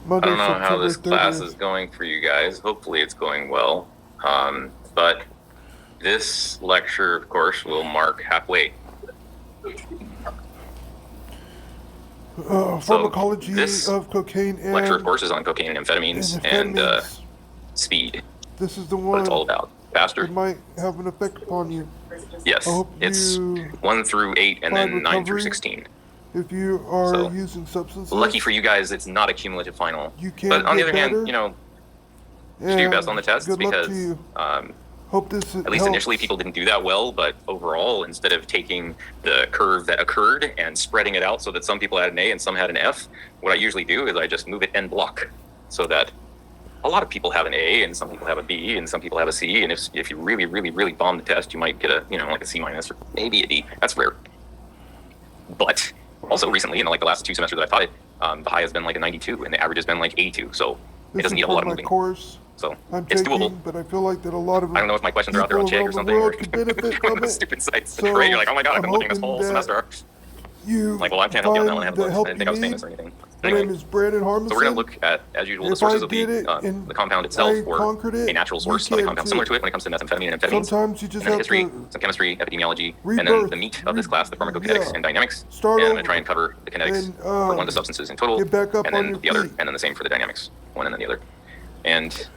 I Monday, don't know how September this class 30th. is going for you guys. Hopefully it's going well. But this lecture, of course, will mark halfway. Pharmacology This of cocaine lecture, of and course, is on cocaine, amphetamines, and amphetamines. speed. This is the What it's all one about. that Faster? might have an effect upon you. I Yes. hope It's you 1 through 8 and find then 9 through recovery. 16. If you are So using substances, lucky for you guys, it's not a cumulative final. you can But on the get other hand, better. just do your best And on the tests good luck to because you. Hope this at least initially people didn't do that well, but overall, instead of taking the curve that occurred and spreading it out so that some people had an A and some had an F, what I usually do is I just move it en bloc so that a lot of people have an A and some people have a B and some people have a C. And if you really, really, really bomb the test, you might get a, like a C minus or maybe a D. That's rare. But also recently, in like the last 2 semesters that I've taught it, the high has been like a 92 and the average has been like 82. So it doesn't need a whole lot of moving. Course So I'm it's taking, doable. but I feel like that a lot of I don't know if my questions are out there on check or something, or from those stupid sites. So right? You're like, oh my god, I've been I'm looking this hoping whole that semester. You Like, well, I can't help you on that one. I find haven't the looked. I help didn't you think I was need. famous or anything. My Anyway, name is Brandon Harmison. so we're going to look at, as usual, the If sources I of get it the and compound I itself, or conquered it, a natural you source of a can compound too. similar to it when it comes to methamphetamine and amphetamines. Sometimes you just and then have history, to some chemistry, epidemiology, and then rebirth, the meat of this class, the pharmacokinetics and dynamics. start And I'm over going to try and cover the kinetics and, for one of the substances in total, get back up and on then your the other, feet. and then the same for the dynamics, one and then the other. And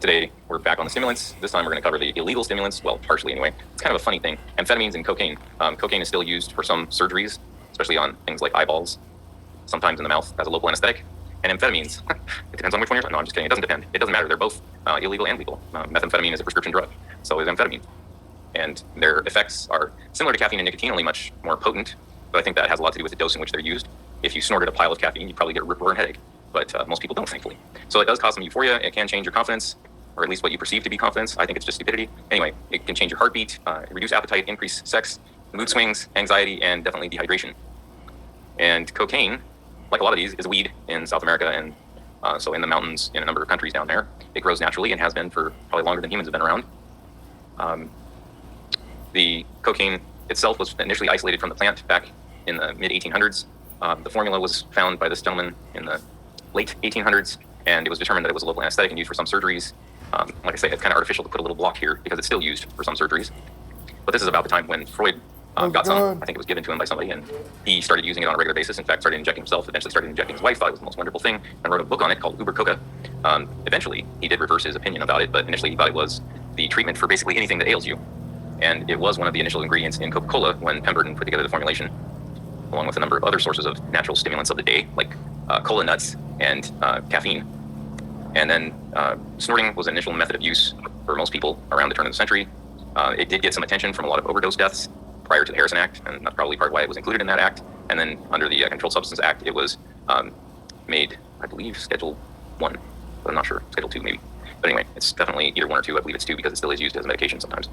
today we're back on the stimulants. This time we're going to cover the illegal stimulants, well, partially anyway. It's kind of a funny thing. Amphetamines and cocaine. Cocaine is still used for some surgeries, especially on things like eyeballs, sometimes in the mouth as a local anesthetic. And amphetamines, it depends on which one you're. No, I'm just kidding. It doesn't depend. It doesn't matter. They're both illegal and legal. Methamphetamine is a prescription drug, so is amphetamine. And their effects are similar to caffeine and nicotine, only much more potent. But I think that has a lot to do with the dose in which they're used. If you snorted a pile of caffeine, you'd probably get a rip-roaring headache. But most people don't, thankfully. So it does cause some euphoria. It can change your confidence, or at least what you perceive to be confidence. I think it's just stupidity. Anyway, it can change your heartbeat, reduce appetite, increase sex, mood swings, anxiety, and definitely dehydration. And cocaine, like a lot of these, is a weed in South America and so in the mountains in a number of countries down there. It grows naturally and has been for probably longer than humans have been around. The cocaine itself was initially isolated from the plant back in the mid-1800s. The formula was found by this gentleman in the late 1800s, and it was determined that it was a local anesthetic and used for some surgeries. Like I say, it's kind of artificial to put a little block here because it's still used for some surgeries. But this is about the time when Freud got some. I think it was given to him by somebody, and he started using it on a regular basis. In fact, started injecting himself, eventually started injecting his wife, thought it was the most wonderful thing, and wrote a book on it called Uber Coca. Eventually, he did reverse his opinion about it, but initially he thought it was the treatment for basically anything that ails you. And it was one of the initial ingredients in Coca-Cola when Pemberton put together the formulation, along with a number of other sources of natural stimulants of the day, like cola nuts and caffeine. And then snorting was an initial method of use for most people around the turn of the century. It did get some attention from a lot of overdose deaths prior to the Harrison Act, and that's probably part why it was included in that act. And then under the Controlled Substance Act, it was made, I believe, Schedule 1, but I'm not sure, Schedule 2 maybe. But anyway, it's definitely either 1 or 2. I believe it's 2 because it still is used as a medication sometimes.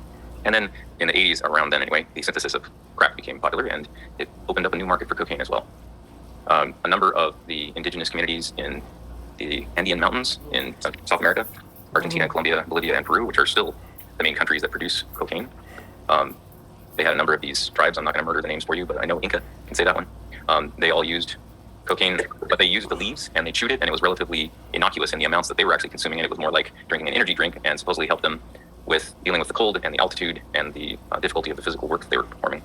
And then in the 80s, around then anyway, the synthesis of crack became popular, and it opened up a new market for cocaine as well. A number of the indigenous communities in the Andean Mountains in South America, Argentina, Colombia, Bolivia, and Peru, which are still the main countries that produce cocaine. They had a number of these tribes. I'm not going to murder the names for you, but I know Inca can say that one. They all used cocaine, but they used the leaves and they chewed it, and it was relatively innocuous in the amounts that they were actually consuming, and it was more like drinking an energy drink and supposedly helped them with dealing with the cold and the altitude and the difficulty of the physical work that they were performing.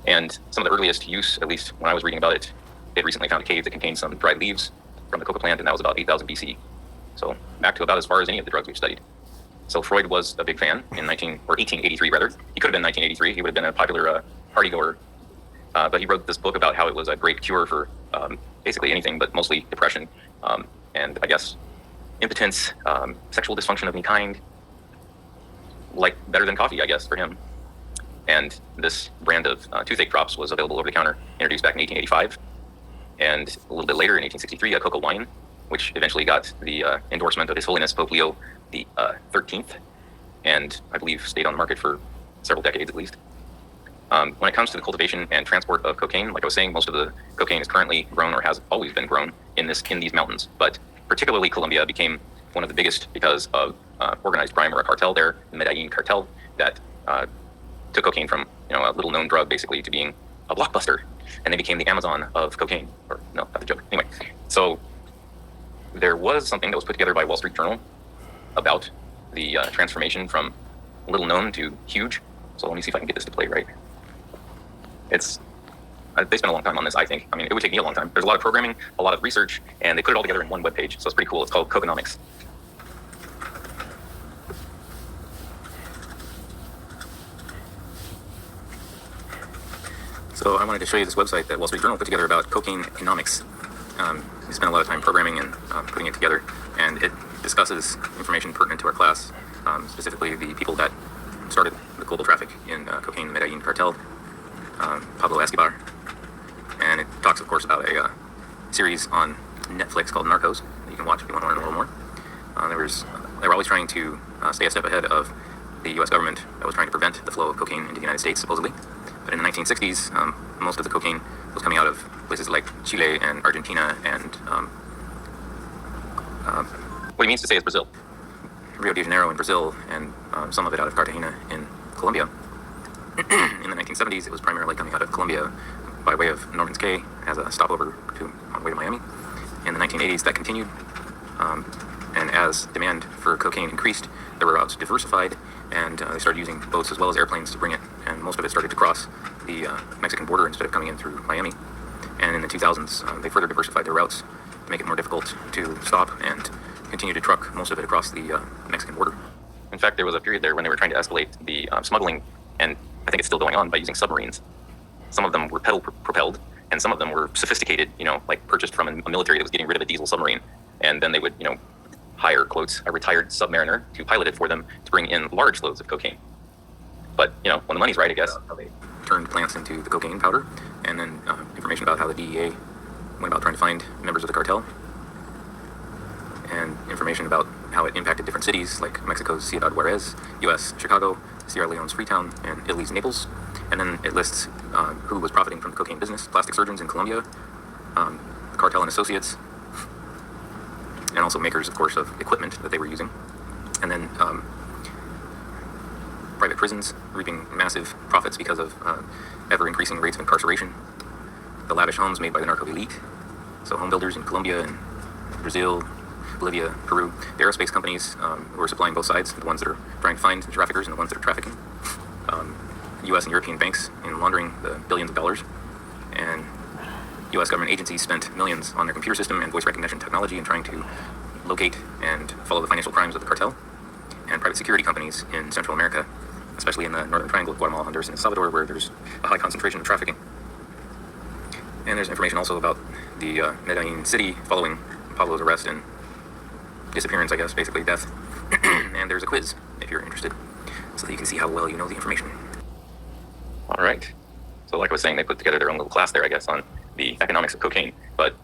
And some of the earliest use, at least when I was reading about it, they'd recently found a cave that contained some dried leaves from the coca plant, and that was about 8,000 BC. So back to about as far as any of the drugs we've studied. So Freud was a big fan in 1883 rather. He could have been 1983. He would have been a popular partygoer. But he wrote this book about how it was a great cure for basically anything, but mostly depression and I guess impotence, sexual dysfunction of any kind. Like better than coffee, I guess, for him. And this brand of toothache drops was available over the counter, introduced back in 1885. And a little bit later in 1863, a coca wine, which eventually got the endorsement of His Holiness Pope Leo the 13th, and I believe stayed on the market for several decades at least. When it comes to the cultivation and transport of cocaine, like I was saying, most of the cocaine is currently grown or has always been grown in these mountains. But particularly Colombia became one of the biggest because of organized crime or a cartel there, the Medellin cartel, that took cocaine from a little known drug basically to being a blockbuster, and they became the Amazon of cocaine. Or no, that's a joke. Anyway, so there was something that was put together by Wall Street Journal about the transformation from little known to huge. So let me see if I can get this to play right. It's they spent a long time on this, I think. I mean, it would take me a long time. There's a lot of programming, a lot of research, and they put it all together in one web page. So it's pretty cool. It's called Coconomics. So I wanted to show you this website that Wall Street Journal put together about cocaine economics. We spent a lot of time programming and putting it together, and it discusses information pertinent to our class, specifically the people that started the global traffic in cocaine, the Medellin cartel, Pablo Escobar. And it talks, of course, about a series on Netflix called Narcos that you can watch if you want to learn a little more. They were always trying to stay a step ahead of the U.S. government that was trying to prevent the flow of cocaine into the United States, supposedly. But in the 1960s, most of the cocaine was coming out of places like Chile and Argentina and what he means to say is Brazil. Rio de Janeiro in Brazil, and some of it out of Cartagena in Colombia. In the 1970s, it was primarily coming out of Colombia by way of Norman's Cay as a stopover on the way to Miami. In the 1980s, that continued, and as demand for cocaine increased, the routes diversified, and they started using boats as well as airplanes to bring it, and most of it started to cross the Mexican border instead of coming in through Miami. And in the 2000s, they further diversified their routes to make it more difficult to stop and continue to truck most of it across the Mexican border. In fact, there was a period there when they were trying to escalate the smuggling, and I think it's still going on, by using submarines. Some of them were pedal propelled, and some of them were sophisticated, like purchased from a military that was getting rid of a diesel submarine. And then they would, hire, quotes, a retired submariner to pilot it for them to bring in large loads of cocaine. But, when the money's right, I guess, how they turned plants into the cocaine powder, and then information about how the DEA went about trying to find members of the cartel, and information about how it impacted different cities like Mexico's Ciudad Juarez, U.S. Chicago, Sierra Leone's Freetown, and Italy's Naples. And then it lists who was profiting from the cocaine business: plastic surgeons in Colombia, cartel and associates, and also makers, of course, of equipment that they were using. And then private prisons reaping massive profits because of ever-increasing rates of incarceration. The lavish homes made by the narco elite, so home builders in Colombia and Brazil, Bolivia, Peru, the aerospace companies who are supplying both sides, the ones that are trying to find traffickers and the ones that are trafficking, U.S. and European banks in laundering the billions of dollars, and U.S. government agencies spent millions on their computer system and voice recognition technology in trying to locate and follow the financial crimes of the cartel, and private security companies in Central America, especially in the Northern Triangle of Guatemala, Honduras, and El Salvador, where there's a high concentration of trafficking. And there's information also about the Medellin city following Pablo's arrest and disappearance, I guess, basically death. And there's a quiz, if you're interested, so that you can see how well you know the information. All right. So like I was saying, they put together their own little class there, I guess, on the economics of cocaine. But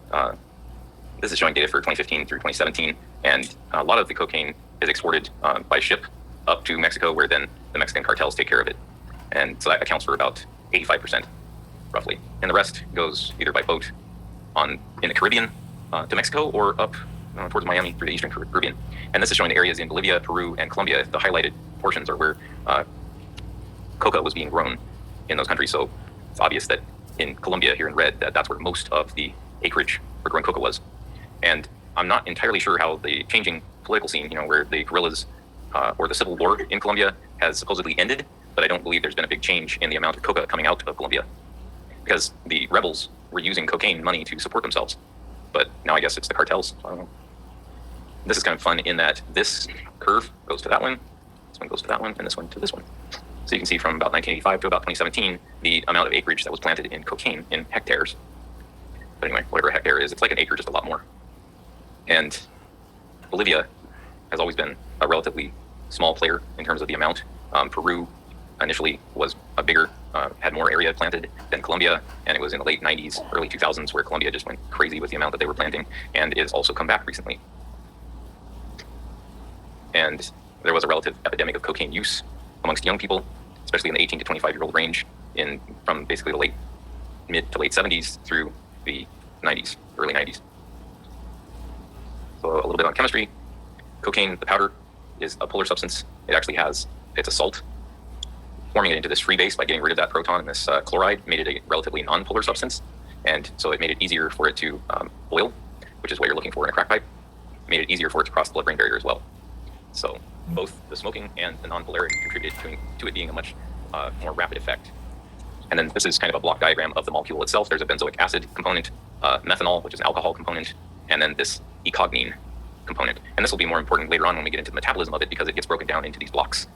this is showing data for 2015 through 2017, and a lot of the cocaine is exported by ship up to Mexico, where then the Mexican cartels take care of it. And so that accounts for about 85%, roughly. And the rest goes either by boat in the Caribbean to Mexico, or up towards Miami through the Eastern Caribbean. And this is showing the areas in Bolivia, Peru, and Colombia. The highlighted portions are where coca was being grown in those countries. So it's obvious that in Colombia, here in red, that's where most of the acreage for growing coca was. And I'm not entirely sure how the changing political scene, where the guerrillas or the civil war in Colombia has supposedly ended, but I don't believe there's been a big change in the amount of coca coming out of Colombia, because the rebels were using cocaine money to support themselves. But now I guess it's the cartels. So I don't know. This is kind of fun in that this curve goes to that one, this one goes to that one, and this one to this one. So you can see from about 1985 to about 2017, the amount of acreage that was planted in cocaine in hectares. But anyway, whatever a hectare is, it's like an acre, just a lot more. And Bolivia has always been a relatively small player in terms of the amount. Peru initially was a bigger, had more area planted than Colombia, and it was in the late 90s, early 2000s, where Colombia just went crazy with the amount that they were planting, and it's also come back recently. And there was a relative epidemic of cocaine use amongst young people, especially in the 18 to 25-year-old range, from basically the mid to late 70s through the 90s, early 90s. So a little bit on chemistry. Cocaine, the powder, is a polar substance. It's a salt. Forming it into this free base by getting rid of that proton and this chloride made it a relatively non-polar substance. And so it made it easier for it to boil, which is what you're looking for in a crack pipe. made it easier for it to cross the blood-brain barrier as well. So both the smoking and the non-polarity contributed to it being a much more rapid effect. And then this is kind of a block diagram of the molecule itself. There's a benzoic acid component, methanol, which is an alcohol component, and then this ecognin component. And this will be more important later on when we get into the metabolism of it, because it gets broken down into these blocks.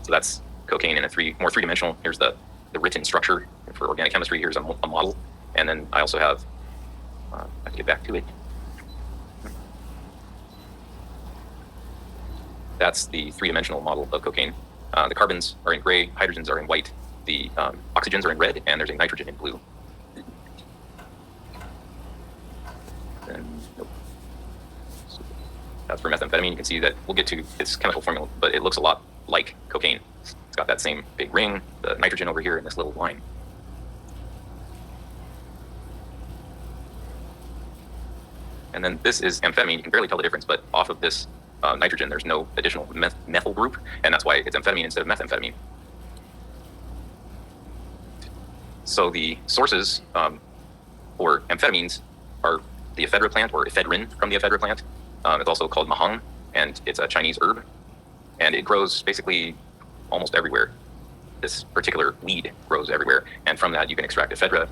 So that's cocaine in a more three-dimensional. Here's the written structure for organic chemistry. Here's a model. And then I also have, I have to get back to it. That's the three-dimensional model of cocaine. The carbons are in gray, hydrogens are in white, the oxygens are in red, and there's a nitrogen in blue. And, nope. So that's for methamphetamine. You can see that we'll get to its chemical formula, but it looks a lot like cocaine. It's got that same big ring, the nitrogen over here in this little line. And then this is amphetamine. You can barely tell the difference, but off of this nitrogen, there's no additional methyl group, and that's why it's amphetamine instead of methamphetamine. So the sources for amphetamines are the ephedra plant, or ephedrine from the ephedra plant. It's also called mahang, and it's a Chinese herb, and it grows basically almost everywhere. This particular weed grows everywhere, and from that you can extract ephedra.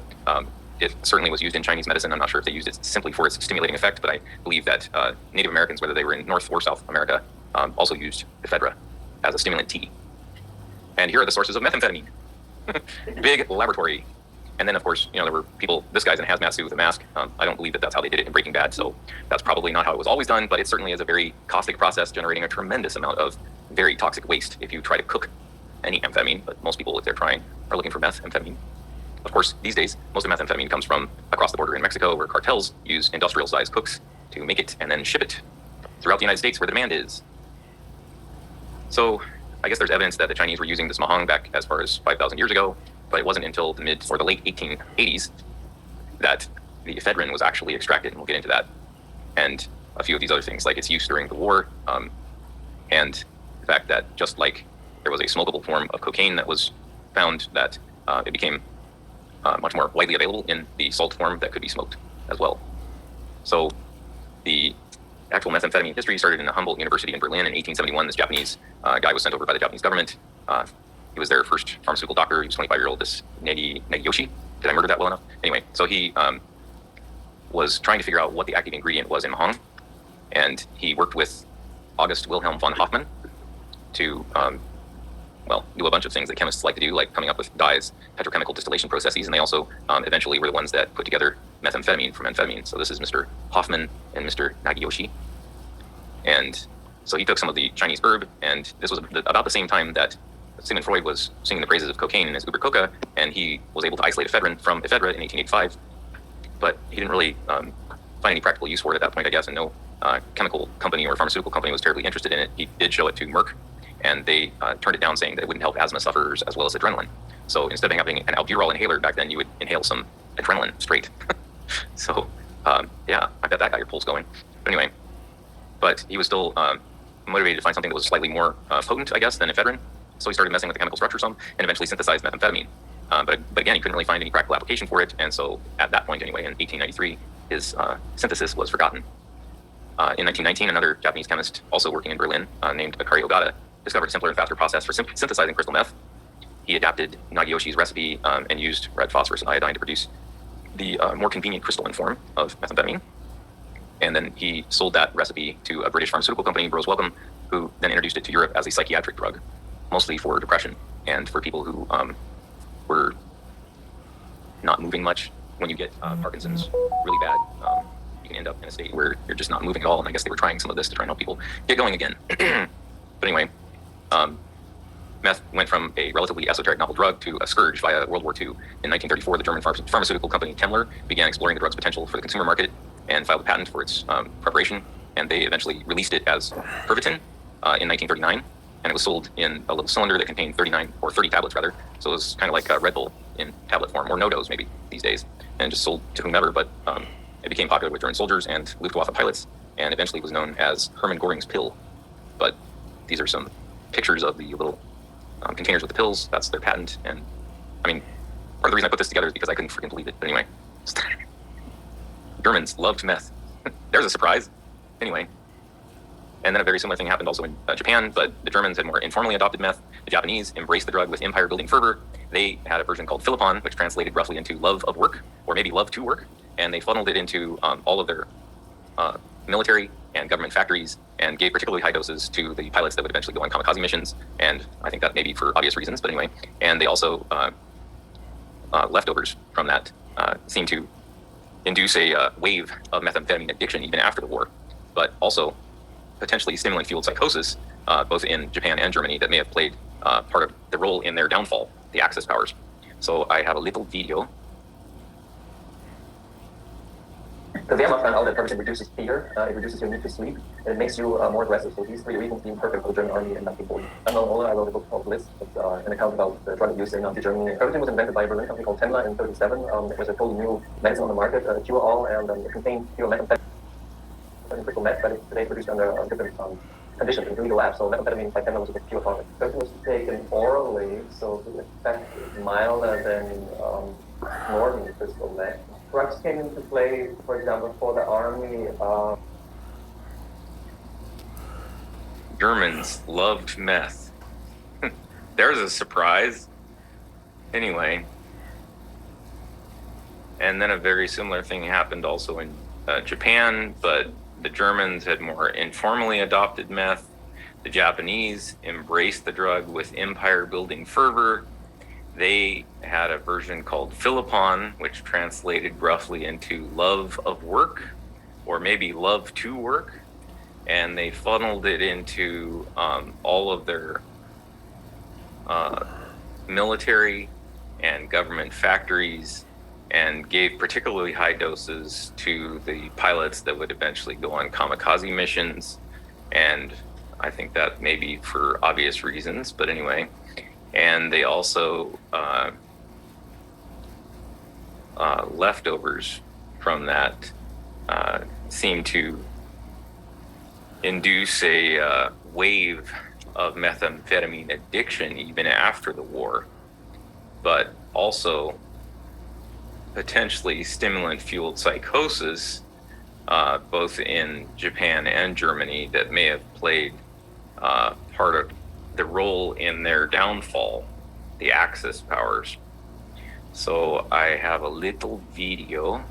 It certainly was used in Chinese medicine. I'm not sure if they used it simply for its stimulating effect, but I believe that Native Americans, whether they were in North or South America, also used ephedra as a stimulant tea. And here are the sources of methamphetamine. Big laboratory. And then, of course, there were people, this guy's in a hazmat suit with a mask. I don't believe that that's how they did it in Breaking Bad, so that's probably not how it was always done, but it certainly is a very caustic process, generating a tremendous amount of very toxic waste if you try to cook any amphetamine. But most people, if they're trying, are looking for methamphetamine. Of course, these days, most of methamphetamine comes from across the border in Mexico, where cartels use industrial-sized cooks to make it and then ship it throughout the United States, where the demand is. So I guess there's evidence that the Chinese were using this mahang back as far as 5,000 years ago, but it wasn't until the late 1880s that the ephedrine was actually extracted, and we'll get into that. And a few of these other things, like its use during the war, and the fact that just like there was a smokable form of cocaine that was found, that it became much more widely available in the salt form that could be smoked as well. So the actual methamphetamine history started in the Humboldt University in Berlin in 1871. This Japanese guy was sent over by the Japanese government. He was their first pharmaceutical doctor. He was 25-year-old, this Nagiyoshi. Did I murder that well enough? Anyway, so he was trying to figure out what the active ingredient was in mahang, and he worked with August Wilhelm von Hofmann to do a bunch of things that chemists like to do, like coming up with dyes, petrochemical distillation processes, and they also eventually were the ones that put together methamphetamine from amphetamine. So this is Mr. Hoffman and Mr. Nagiyoshi. And so he took some of the Chinese herb, and this was about the same time that Sigmund Freud was singing the praises of cocaine in his Uber Coca, and he was able to isolate ephedrine from ephedra in 1885. But he didn't really find any practical use for it at that point, I guess, and no chemical company or pharmaceutical company was terribly interested in it. He did show it to Merck, and they turned it down, saying that it wouldn't help asthma sufferers as well as adrenaline. So instead of having an albuterol inhaler back then, you would inhale some adrenaline straight. So yeah, I bet that got your pulse going. But anyway, but he was still motivated to find something that was slightly more potent, I guess, than ephedrine. So he started messing with the chemical structure some, and eventually synthesized methamphetamine. But again, he couldn't really find any practical application for it, and so at that point anyway, in 1893, his synthesis was forgotten. In 1919, another Japanese chemist, also working in Berlin, named Akari Ogata, discovered a simpler and faster process for synthesizing crystal meth. He adapted Nagiyoshi's recipe and used red phosphorus and iodine to produce the more convenient crystalline form of methamphetamine. And then he sold that recipe to a British pharmaceutical company, Burroughs Wellcome, who then introduced it to Europe as a psychiatric drug, mostly for depression and for people who were not moving much. When you get Parkinson's really bad, you can end up in a state where you're just not moving at all. And I guess they were trying some of this to try and help people get going again. But anyway, meth went from a relatively esoteric novel drug to a scourge via World War II. In 1934, the German pharmaceutical company Temmler began exploring the drug's potential for the consumer market and filed a patent for its preparation. And they eventually released it as Pervitin in 1939. And it was sold in a little cylinder that contained 30 tablets rather. So it was kind of like a Red Bull in tablet form, or no-dose maybe these days, and just sold to whomever. But it became popular with German soldiers and Luftwaffe pilots, and eventually was known as Hermann Göring's pill. But these are some pictures of the little containers with the pills. That's their patent. And I mean, part of the reason I put this together is because I couldn't freaking believe it. But anyway, Germans loved meth. There's a surprise. anyway. And then a very similar thing happened also in Japan, but the Germans had more informally adopted meth. The Japanese embraced the drug with empire-building fervor. They had a version called Philippon, which translated roughly into love of work, or maybe love to work, and they funneled it into all of their military and government factories and gave particularly high doses to the pilots that would eventually go on kamikaze missions. And I think that may be for obvious reasons, but anyway. And they also, leftovers from that seemed to induce a wave of methamphetamine addiction even after the war, but also potentially stimulant-fueled psychosis, both in Japan and Germany, that may have played part of the role in their downfall, the Axis powers. So I have a little video. The Wehrmacht found out that purging reduces fear, it reduces your need to sleep, and it makes you more aggressive. So these three reasons being perfect for the German army in 1940. I wrote a book called Bliss. It's an account about the drug abuse in Nazi Germany. Everything was invented by a Berlin company called Temmler in 1937. It was a totally new medicine on the market, cure-all, and it contained pure methamphetamine, crystal meth, but it's today produced under different conditions in illegal labs. So methamphetamine by Temmler was a pure product. Everything was taken orally, so the effect is milder than snorting crystal meth. Drugs came into play, for example, for the army. Germans loved meth. There's a surprise. Anyway. And then a very similar thing happened also in Japan, but the Germans had more informally adopted meth. The Japanese embraced the drug with empire-building fervor. They had a version called Philippon, which translated roughly into love of work, or maybe love to work. And they funneled it into all of their military and government factories, and gave particularly high doses to the pilots that would eventually go on kamikaze missions. And I think that may be for obvious reasons, but anyway. And they also, leftovers from that seem to induce a wave of methamphetamine addiction even after the war, but also potentially stimulant-fueled psychosis, both in Japan and Germany, that may have played part of the role in their downfall, the Axis powers. So I have a little video.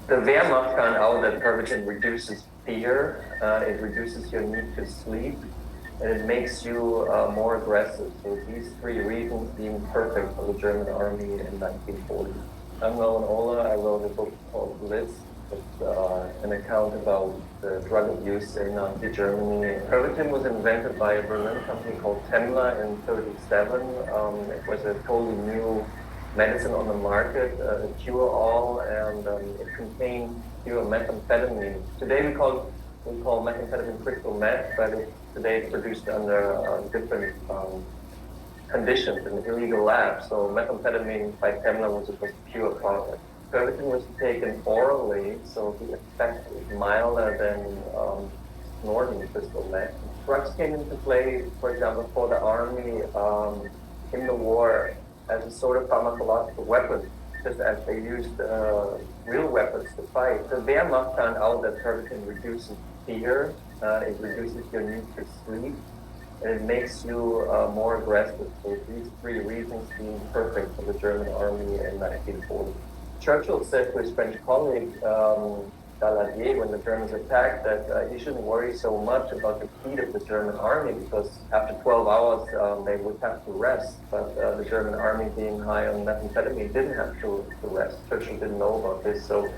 The Wehrmacht found out that purging reduces fear, it reduces your need to sleep, and it makes you more aggressive. So these three reasons being perfect for the German army in 1940. I'm Roland Ola. I wrote a book called Bliss. It's an account about the drug abuse in Nazi Germany. Pervitin was invented by a Berlin company called Temmler in 1937. It was a totally new medicine on the market, a cure-all, and it contained pure methamphetamine. Today we call methamphetamine crystal meth, but today it's produced under different conditions in illegal labs. So methamphetamine by Temmler was a pure product. Pervitin was taken orally, so the effect is milder than snorting crystal meth. Drugs came into play, for example, for the army in the war as a sort of pharmacological weapon, just as they used real weapons to fight. The Wehrmacht found out that Pervitin reduces fear, it reduces your need to sleep, and it makes you more aggressive. So these three reasons being perfect for the German army in 1940. Churchill said to his French colleague, Daladier, when the Germans attacked, that he shouldn't worry so much about the speed of the German army, because after 12 hours they would have to rest. But the German army, being high on methamphetamine, didn't have to rest. Churchill didn't know about this. So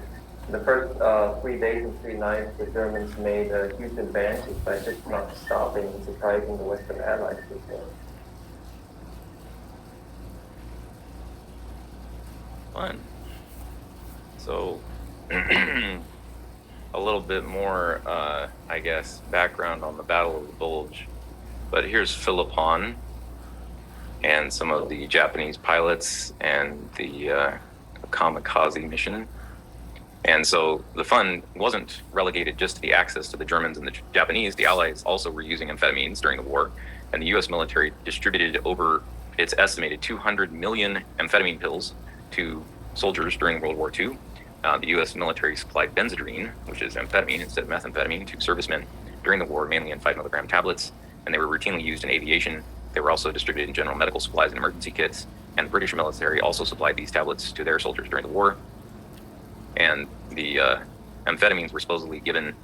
the first 3 days and 3 nights, the Germans made a huge advantage by just not stopping and surprising the Western Allies. Fun. So, a little bit more, I guess, background on the Battle of the Bulge. But here's Philippon and some of the Japanese pilots and the kamikaze mission. And so the fun wasn't relegated just to the Axis, to the Germans and the Japanese. The Allies also were using amphetamines during the war, and the U.S. military distributed over its estimated 200 million amphetamine pills to soldiers during World War II. The U.S. military supplied Benzedrine, which is amphetamine instead of methamphetamine, to servicemen during the war, mainly in 5 mg tablets, and they were routinely used in aviation. They were also distributed in general medical supplies and emergency kits, and the British military also supplied these tablets to their soldiers during the war. And the amphetamines were supposedly given